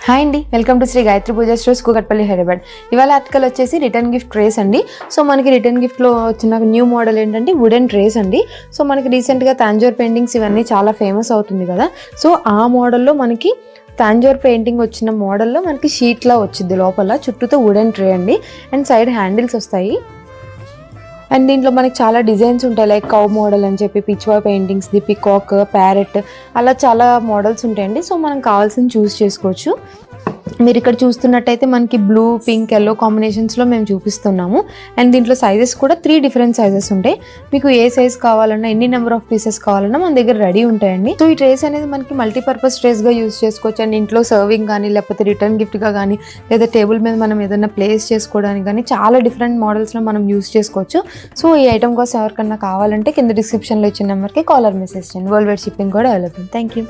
Hi అండి, welcome to Shri Gayatri Pooja stores, Kukatpally, Hyderabad. ఇవాళ article వచ్చేసి రిటర్న్ గిఫ్ట్ ట్రేస్ అండి. సో మనకి రిటర్న్ గిఫ్ట్లో వచ్చిన న్యూ మోడల్ ఏంటంటే వుడెన్ ట్రేస్ అండి. సో మనకి రీసెంట్గా తాంజోర్ పెయింటింగ్స్ ఇవన్నీ చాలా ఫేమస్ అవుతుంది కదా. సో ఆ మోడల్లో మనకి తాంజోర్ పెయింటింగ్ వచ్చిన మోడల్లో మనకి షీట్లా వచ్చింది, లోపల చుట్టూతో వుడెన్ ట్రే అండి. అండ్ సైడ్ హ్యాండిల్స్ వస్తాయి. అండ్ దీంట్లో మనకి చాలా డిజైన్స్ ఉంటాయి, లైక్ కౌ మోడల్ అని చెప్పి, pichwai paintings, the peacock, parrot, అలా చాలా మోడల్స్ ఉంటాయండి. సో మనం కావాల్సింది చూస్ చేసుకోవచ్చు. మీరు ఇక్కడ చూస్తున్నట్టయితే మనకి బ్లూ, పింక్, ఎల్లో కాంబినేషన్స్లో మేము చూపిస్తున్నాము. అండ్ దీంట్లో సైజెస్ కూడా 3 డిఫరెంట్ సైజెస్ ఉంటాయి. మీకు ఏ సైజ్ కావాలన్నా, ఎన్ని నెంబర్ ఆఫ్ పీసెస్ కావాలన్నా మన దగ్గర రెడీ ఉంటాయండి. సో ఈ ట్రేస్ అనేది మనకి మల్టీపర్పస్ ట్రేస్గా యూజ్ చేసుకోవచ్చు. అండ్ ఇంట్లో సర్వింగ్ కానీ, లేకపోతే రిటర్న్ గిఫ్ట్గా కానీ, లేదా టేబుల్ మీద మనం ఏదైనా ప్లేస్ చేసుకోవడానికి కానీ చాలా డిఫరెంట్ మోడల్స్లో మనం యూజ్ చేసుకోవచ్చు. సో ఈ ఐటమ్ కోసం ఎవరికన్నా కావాలంటే కింద డిస్క్రిప్షన్లో ఇచ్చిన నెంబర్కి కాల్ ఆర్ మెసేజ్ చేయండి. వరల్డ్ వైడ్ షిప్పింగ్ కూడా అవైలబుల్. Thank you.